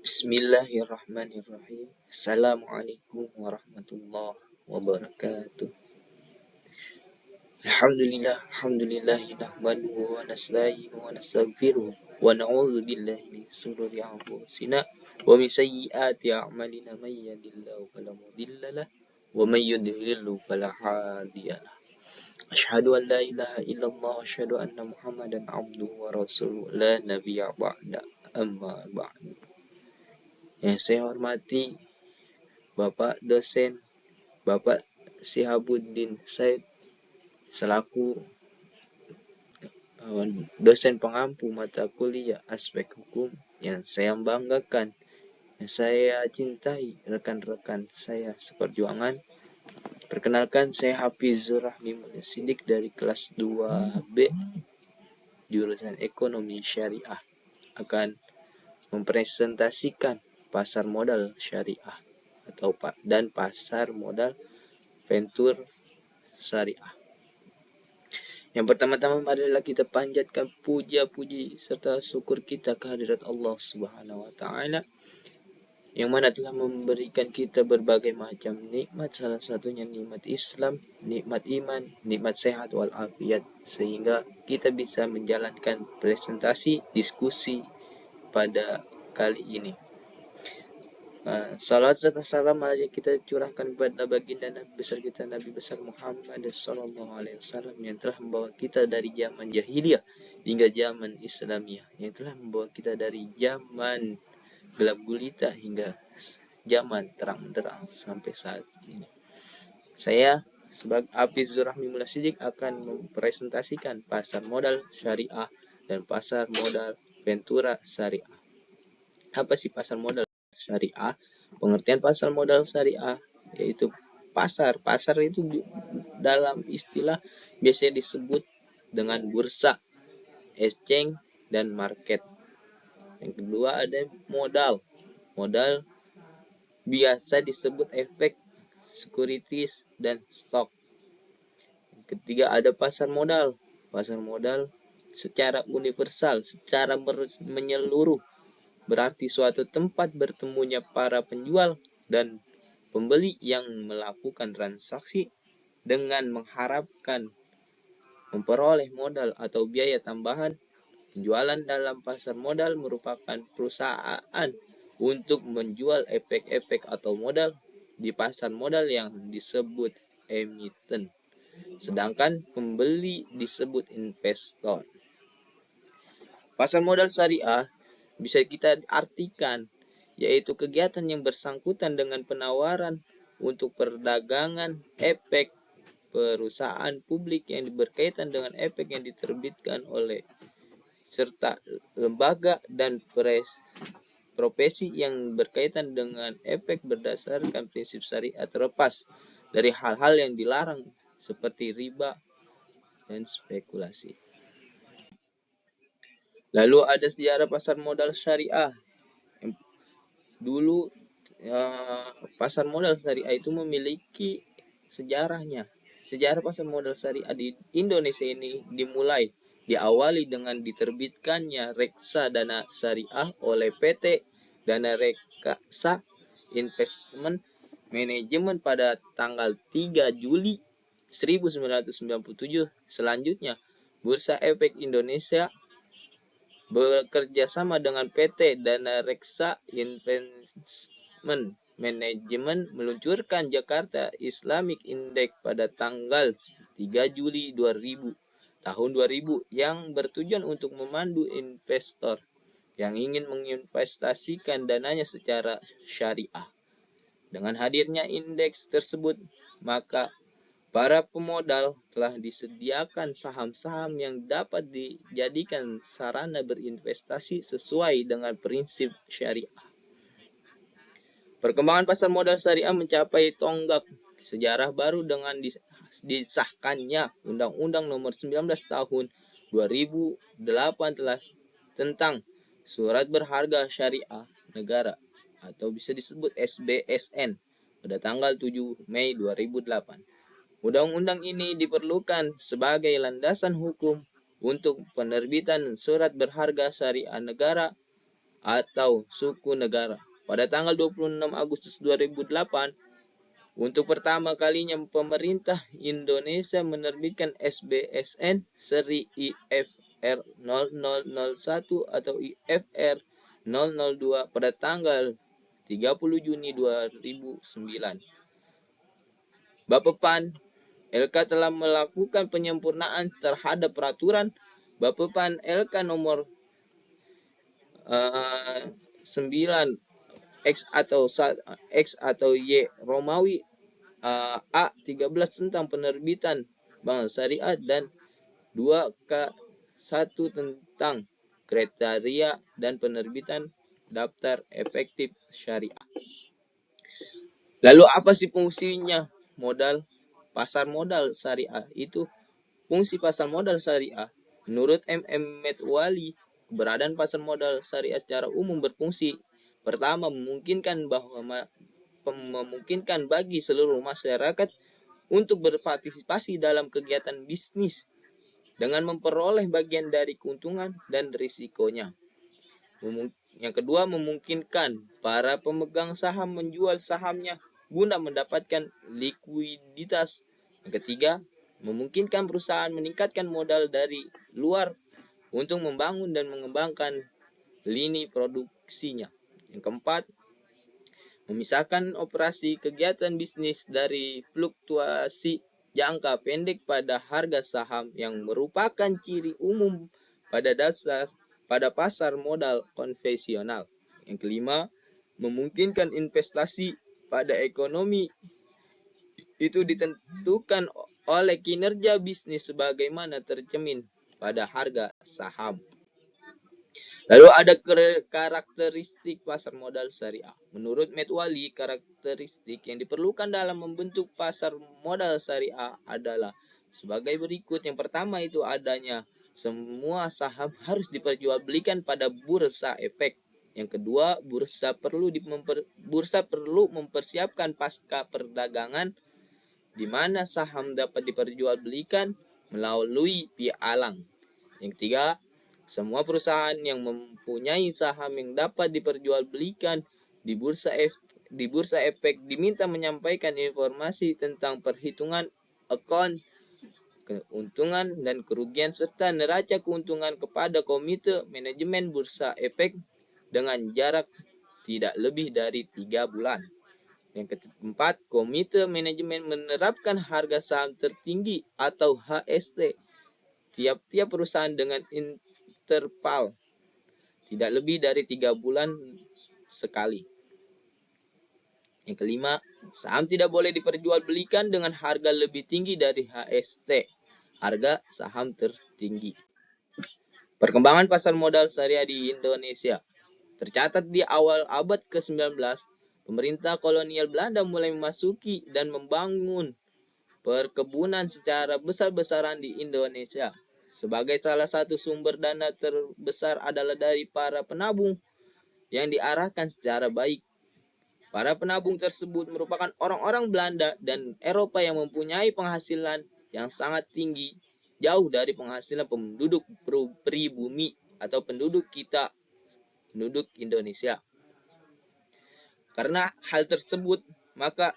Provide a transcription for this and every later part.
Bismillahirrahmanirrahim. Assalamualaikum warahmatullahi wabarakatuh. Alhamdulillahi nahmaduhu wa nasta'inuhu wa nastaghfiruh wa na'udzu billahi min shururi anfusina wa min sayyiati a'malina may yahdihillahu fala mudilla lahu wa may yudlil fala hadiyalah. Asyhadu an la ilaha illallah wa asyhadu anna Muhammadan abduhu wa rasuluh la nabiyya ba'da amma ba'du. Yang saya hormati Bapak dosen Bapak Syihabuddin Said selaku dosen pengampu mata kuliah aspek hukum yang saya banggakan, yang saya cintai rekan-rekan saya seperjuangan. Perkenalkan, saya Hafizur Rahmi Sidik dari kelas 2B jurusan Ekonomi Syariah akan mempresentasikan pasar modal syariah dan pasar modal venture syariah. Yang pertama-tama adalah kita panjatkan puja-puji serta syukur kita kehadirat Allah Subhanahu wa taala yang mana telah memberikan kita berbagai macam nikmat, salah satunya nikmat Islam, nikmat iman, nikmat sehat walafiat, sehingga kita bisa menjalankan presentasi diskusi pada kali ini. Salat serta salam mari kita curahkan kepada baginda Nabi besar kita, Nabi besar Muhammad sallallahu alaihi wasallam, yang telah membawa kita dari zaman jahiliyah hingga zaman Islamiyah, yang telah membawa kita dari zaman gelap gulita hingga zaman terang benderang sampai saat ini. Saya sebagai Hafizur Rahmi Sidik akan mempresentasikan pasar modal syariah dan pasar modal ventura syariah. Apa sih pasar modal syariah? Pengertian pasar modal syariah yaitu pasar itu dalam istilah biasanya disebut dengan bursa, exchange, dan market. Yang kedua ada modal biasa disebut efek, securities, dan stok. Yang ketiga ada pasar modal secara universal, secara menyeluruh, berarti suatu tempat bertemunya para penjual dan pembeli yang melakukan transaksi dengan mengharapkan memperoleh modal atau biaya tambahan. Penjualan dalam pasar modal merupakan perusahaan untuk menjual efek-efek atau modal di pasar modal yang disebut emiten, sedangkan pembeli disebut investor. Pasar modal syariah bisa kita artikan yaitu kegiatan yang bersangkutan dengan penawaran untuk perdagangan efek perusahaan publik yang berkaitan dengan efek yang diterbitkan oleh serta lembaga dan profesi yang berkaitan dengan efek berdasarkan prinsip syariat, terlepas dari hal-hal yang dilarang seperti riba dan spekulasi. Lalu ada sejarah pasar modal syariah. Dulu pasar modal syariah itu memiliki sejarahnya. Sejarah pasar modal syariah di Indonesia ini diawali dengan diterbitkannya Reksa Dana Syariah oleh PT Dana Reksa Investment Management pada tanggal 3 Juli 1997. Selanjutnya, Bursa Efek Indonesia bekerja sama dengan PT Dana Reksa Investment Management meluncurkan Jakarta Islamic Index pada tanggal 3 Juli 2000 yang bertujuan untuk memandu investor yang ingin menginvestasikan dananya secara syariah. Dengan hadirnya indeks tersebut, maka para pemodal telah disediakan saham-saham yang dapat dijadikan sarana berinvestasi sesuai dengan prinsip syariah. Perkembangan pasar modal syariah mencapai tonggak sejarah baru dengan disahkannya Undang-Undang Nomor 19 Tahun 2008 tentang Surat Berharga Syariah Negara atau bisa disebut SBSN pada tanggal 7 Mei 2008. Undang-undang ini diperlukan sebagai landasan hukum untuk penerbitan surat berharga syariah negara atau suku negara. Pada tanggal 26 Agustus 2008, untuk pertama kalinya pemerintah Indonesia menerbitkan SBSN seri IFR 0001 atau IFR 002 pada tanggal 30 Juni 2009. Bapeptan LK telah melakukan penyempurnaan terhadap peraturan Bapeptan LK nomor 9 X atau Y Romawi A13 tentang penerbitan bank syariah dan 2K1 tentang kriteria dan penerbitan daftar efektif syariah. Lalu apa sih fungsinya pasar modal syariah itu? Fungsi pasar modal syariah menurut Metwali, keberadaan pasar modal syariah secara umum berfungsi pertama memungkinkan bagi seluruh masyarakat untuk berpartisipasi dalam kegiatan bisnis dengan memperoleh bagian dari keuntungan dan risikonya. Yang kedua, memungkinkan para pemegang saham menjual sahamnya guna mendapatkan likuiditas. Yang ketiga, memungkinkan perusahaan meningkatkan modal dari luar untuk membangun dan mengembangkan lini produksinya. Yang keempat, memisahkan operasi kegiatan bisnis dari fluktuasi jangka pendek pada harga saham yang merupakan ciri umum pada pasar modal konvensional. Yang kelima, memungkinkan investasi pada ekonomi itu ditentukan oleh kinerja bisnis sebagaimana tercermin pada harga saham. Lalu ada karakteristik pasar modal syariah. Menurut Metwali, karakteristik yang diperlukan dalam membentuk pasar modal syariah adalah sebagai berikut. Yang pertama itu adanya semua saham harus diperjualbelikan pada bursa efek. Yang kedua, bursa perlu mempersiapkan pasca perdagangan di mana saham dapat diperjualbelikan melalui pialang. Yang ketiga, semua perusahaan yang mempunyai saham yang dapat diperjualbelikan di bursa efek diminta menyampaikan informasi tentang perhitungan akun keuntungan dan kerugian serta neraca keuntungan kepada komite manajemen bursa efek dengan jarak tidak lebih dari 3 bulan. Yang keempat, komite manajemen menerapkan harga saham tertinggi atau HST tiap-tiap perusahaan dengan interval tidak lebih dari 3 bulan sekali. Yang kelima, saham tidak boleh diperjualbelikan dengan harga lebih tinggi dari HST, harga saham tertinggi. Perkembangan pasar modal syariah di Indonesia. Tercatat di awal abad ke-19, pemerintah kolonial Belanda mulai memasuki dan membangun perkebunan secara besar-besaran di Indonesia. Sebagai salah satu sumber dana terbesar adalah dari para penabung yang diarahkan secara baik. Para penabung tersebut merupakan orang-orang Belanda dan Eropa yang mempunyai penghasilan yang sangat tinggi, jauh dari penghasilan penduduk pribumi atau penduduk Indonesia. Karena hal tersebut, maka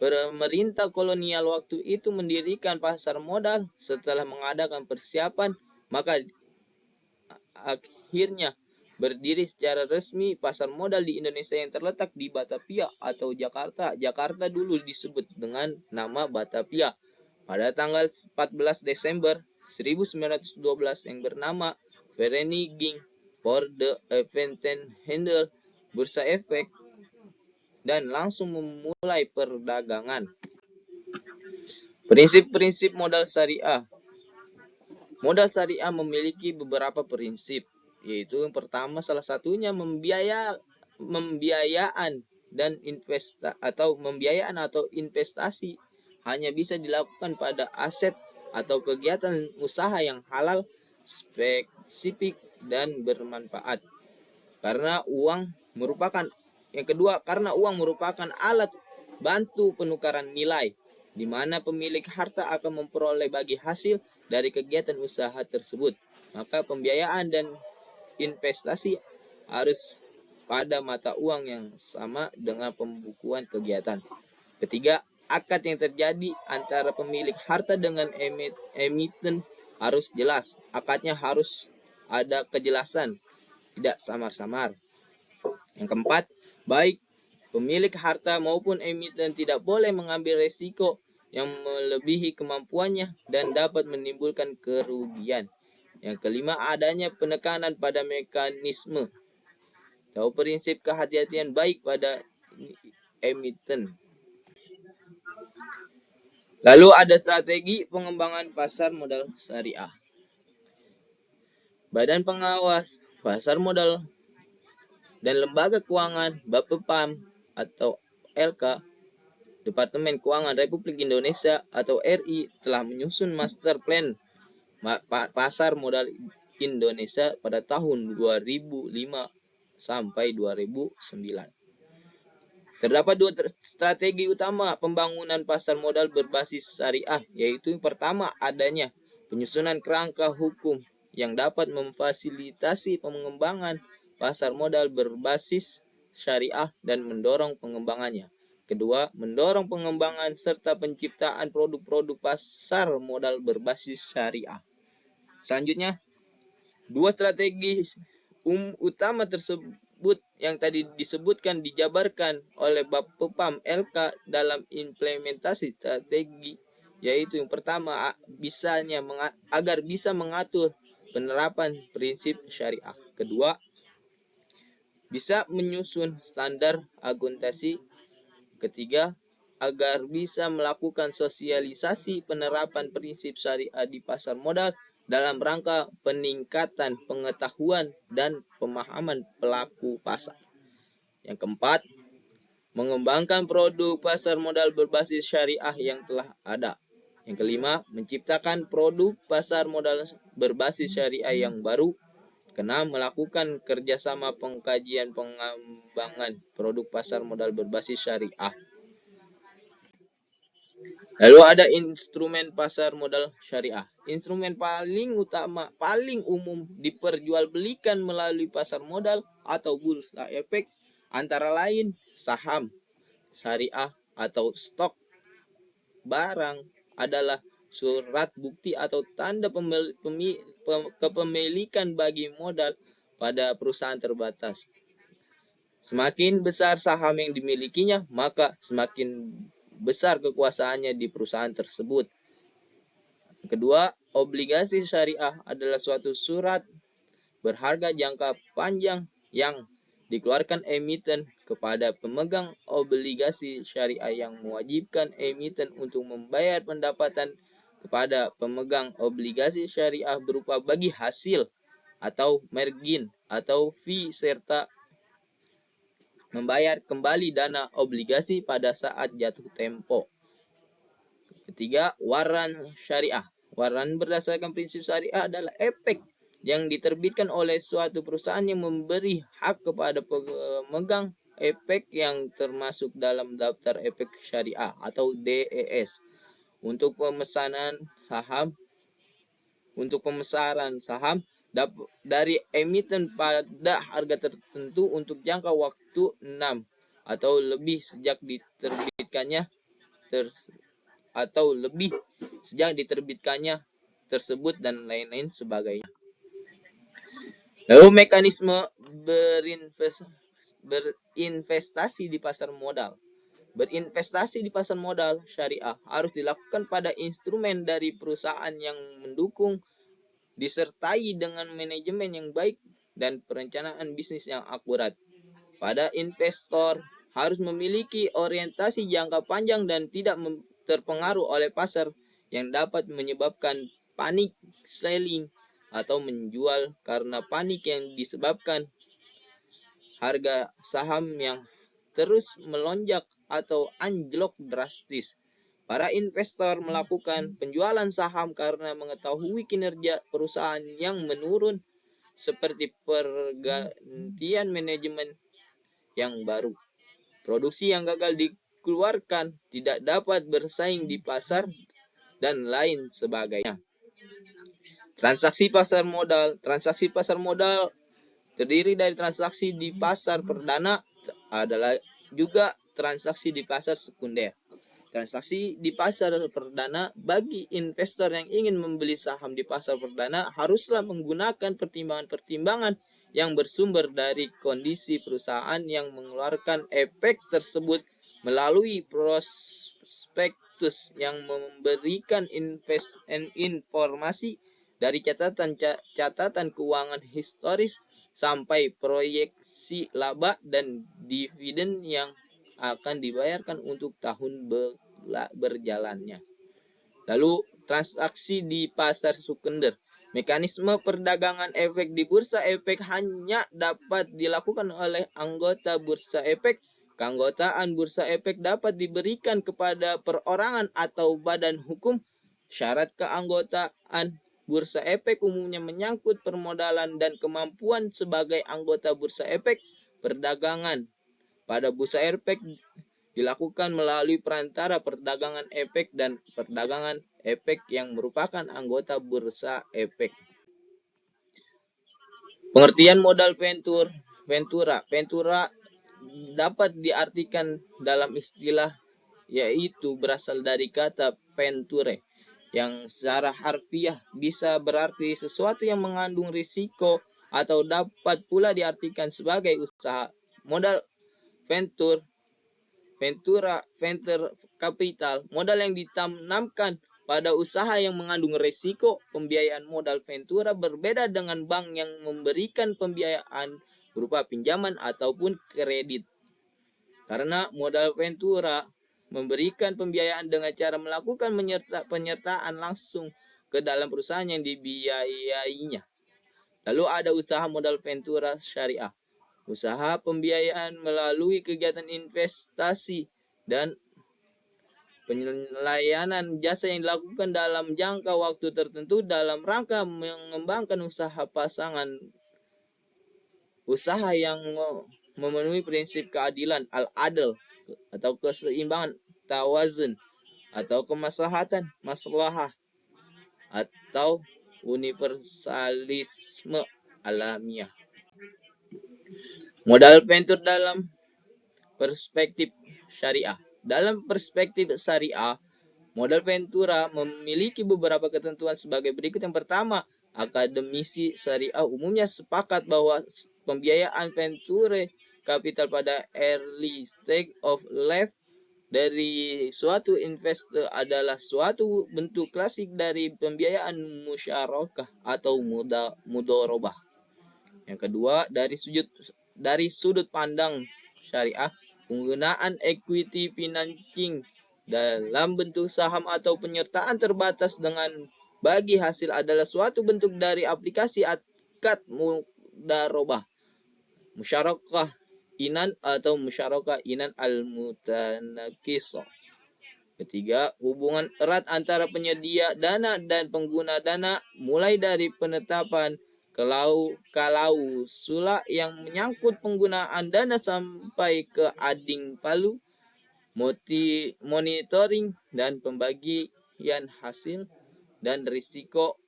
pemerintah kolonial waktu itu mendirikan pasar modal. Setelah mengadakan persiapan, maka akhirnya berdiri secara resmi pasar modal di Indonesia yang terletak di Batavia atau Jakarta. Jakarta dulu disebut dengan nama Batavia. Pada tanggal 14 Desember 1912 yang bernama Vereniging for the Eventenhandel Bursa Efek dan langsung memulai perdagangan. Prinsip-prinsip modal syariah. Modal syariah memiliki beberapa prinsip, yaitu yang pertama salah satunya pembiayaan atau investasi hanya bisa dilakukan pada aset atau kegiatan usaha yang halal, spesifik dan bermanfaat. Karena uang merupakan alat bantu penukaran nilai, di mana pemilik harta akan memperoleh bagi hasil dari kegiatan usaha tersebut. Maka pembiayaan dan investasi harus pada mata uang yang sama dengan pembukuan kegiatan. Ketiga, akad yang terjadi antara pemilik harta dengan emiten harus jelas. Akadnya harus ada kejelasan, tidak samar-samar. Yang keempat, baik pemilik harta maupun emiten tidak boleh mengambil resiko yang melebihi kemampuannya dan dapat menimbulkan kerugian. Yang kelima, adanya penekanan pada mekanisme atau prinsip kehati-hatian baik pada emiten. Lalu ada strategi pengembangan pasar modal syariah. Badan Pengawas Pasar Modal dan Lembaga Keuangan Bapepam atau LK, Departemen Keuangan Republik Indonesia atau RI telah menyusun master plan pasar modal Indonesia pada tahun 2005 sampai 2009. Terdapat dua strategi utama pembangunan pasar modal berbasis syariah, yaitu yang pertama adanya penyusunan kerangka hukum yang dapat memfasilitasi pengembangan pasar modal berbasis syariah dan mendorong pengembangannya. Kedua, mendorong pengembangan serta penciptaan produk-produk pasar modal berbasis syariah. Selanjutnya, dua strategi utama tersebut yang tadi disebutkan dijabarkan oleh Bapepam LK dalam implementasi strategi, yaitu yang pertama agar bisa mengatur penerapan prinsip syariah. Kedua, bisa menyusun standar akuntansi. Ketiga, agar bisa melakukan sosialisasi penerapan prinsip syariah di pasar modal dalam rangka peningkatan pengetahuan dan pemahaman pelaku pasar. Yang keempat, mengembangkan produk pasar modal berbasis syariah yang telah ada. Yang kelima, menciptakan produk pasar modal berbasis syariah yang baru. Keenam, melakukan kerjasama pengkajian pengembangan produk pasar modal berbasis syariah. Lalu ada instrumen pasar modal syariah. Instrumen paling umum diperjualbelikan melalui pasar modal atau bursa efek antara lain saham syariah atau stok. Barang adalah surat bukti atau tanda kepemilikan bagi modal pada perusahaan terbatas. Semakin besar saham yang dimilikinya, maka semakin besar kekuasaannya di perusahaan tersebut. Kedua, obligasi syariah adalah suatu surat berharga jangka panjang yang dikeluarkan emiten kepada pemegang obligasi syariah yang mewajibkan emiten untuk membayar pendapatan kepada pemegang obligasi syariah berupa bagi hasil atau margin atau fee serta membayar kembali dana obligasi pada saat jatuh tempo. Ketiga, waran syariah. Waran berdasarkan prinsip syariah adalah efek yang diterbitkan oleh suatu perusahaan yang memberi hak kepada pemegang efek yang termasuk dalam daftar efek syariah atau DES untuk pemesaran saham dari emiten pada harga tertentu untuk jangka waktu 6 atau lebih sejak diterbitkannya tersebut dan lain-lain sebagainya. Lalu mekanisme berinvestasi di pasar modal. Berinvestasi di pasar modal syariah harus dilakukan pada instrumen dari perusahaan yang mendukung, disertai dengan manajemen yang baik dan perencanaan bisnis yang akurat. Pada investor harus memiliki orientasi jangka panjang dan tidak terpengaruh oleh pasar yang dapat menyebabkan panic selling atau menjual karena panik yang disebabkan harga saham yang terus melonjak atau anjlok drastis. Para investor melakukan penjualan saham karena mengetahui kinerja perusahaan yang menurun, seperti pergantian manajemen yang baru, produksi yang gagal dikeluarkan, tidak dapat bersaing di pasar, dan lain sebagainya. Transaksi pasar modal terdiri dari transaksi di pasar perdana adalah juga transaksi di pasar sekunder. Transaksi di pasar perdana bagi investor yang ingin membeli saham di pasar perdana haruslah menggunakan pertimbangan-pertimbangan yang bersumber dari kondisi perusahaan yang mengeluarkan efek tersebut melalui prospektus yang memberikan informasi dari catatan keuangan historis sampai proyeksi laba dan dividen yang akan dibayarkan untuk tahun berjalannya. Lalu transaksi di pasar sekunder. Mekanisme perdagangan efek di bursa efek hanya dapat dilakukan oleh anggota bursa efek. Keanggotaan bursa efek dapat diberikan kepada perorangan atau badan hukum. Syarat keanggotaan bursa efek umumnya menyangkut permodalan dan kemampuan sebagai anggota bursa efek. Perdagangan pada bursa efek dilakukan melalui perantara perdagangan efek dan perdagangan efek yang merupakan anggota bursa efek. Pengertian modal ventura. Ventura dapat diartikan dalam istilah yaitu berasal dari kata venture yang secara harfiah bisa berarti sesuatu yang mengandung risiko atau dapat pula diartikan sebagai usaha. Modal venture capital, modal yang ditanamkan pada usaha yang mengandung risiko. Pembiayaan modal ventura berbeda dengan bank yang memberikan pembiayaan berupa pinjaman ataupun kredit. Karena modal ventura memberikan pembiayaan dengan cara melakukan penyertaan langsung ke dalam perusahaan yang dibiayainya. Lalu ada usaha modal ventura syariah. Usaha pembiayaan melalui kegiatan investasi dan pelayanan jasa yang dilakukan dalam jangka waktu tertentu dalam rangka mengembangkan usaha pasangan usaha yang memenuhi prinsip keadilan al-adl atau keseimbangan tawazun atau kemaslahatan maslahah atau universalisme alamiah. Modal venture dalam perspektif syariah. Dalam perspektif syariah, modal ventura memiliki beberapa ketentuan sebagai berikut. Yang pertama, akademisi syariah umumnya sepakat bahwa pembiayaan venture capital pada early stage of life dari suatu investor adalah suatu bentuk klasik dari pembiayaan musyarakah atau mudharabah. Yang kedua, dari sudut pandang syariah, penggunaan equity financing dalam bentuk saham atau penyertaan terbatas dengan bagi hasil adalah suatu bentuk dari aplikasi akad mudharabah, musyarakah inan atau musyarakah inan al-mutanakisah. Ketiga, hubungan erat antara penyedia dana dan pengguna dana mulai dari penetapan klausula yang menyangkut penggunaan dana sampai ke ading palu, monitoring dan pembagian hasil dan risiko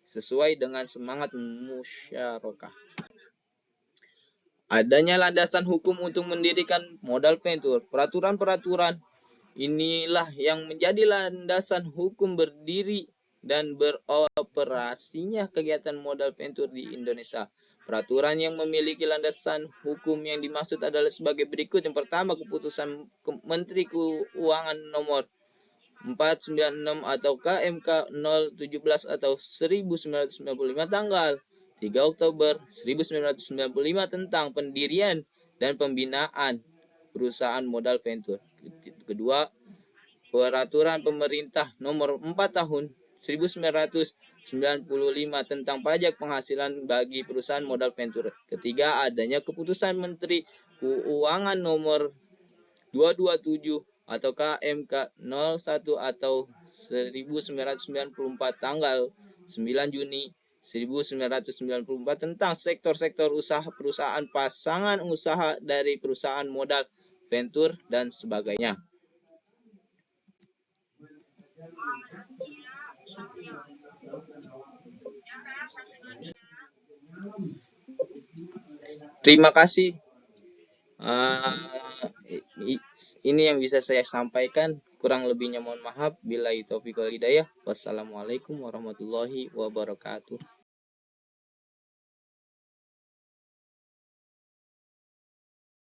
sesuai dengan semangat musyarakah. Adanya landasan hukum untuk mendirikan modal venture. Peraturan-peraturan inilah yang menjadi landasan hukum berdiri dan beroperasinya kegiatan modal venture di Indonesia. Peraturan yang memiliki landasan hukum yang dimaksud adalah sebagai berikut. Yang pertama, keputusan Menteri Keuangan nomor 496 atau KMK 017 atau 1995 tanggal 3 Oktober 1995 tentang pendirian dan pembinaan perusahaan modal venture. Kedua, Peraturan Pemerintah Nomor 4 Tahun 1995 tentang pajak penghasilan bagi perusahaan modal venture. Ketiga, adanya Keputusan Menteri Keuangan Nomor 227 atau KMK 01 atau 1994 tanggal 9 Juni 1994 tentang sektor-sektor usaha perusahaan pasangan usaha dari perusahaan modal venture dan sebagainya. Terima kasih. Eh, ini yang bisa saya sampaikan. Kurang lebihnya mohon maaf. Billahi taufiq wal hidayah. Wassalamualaikum warahmatullahi wabarakatuh.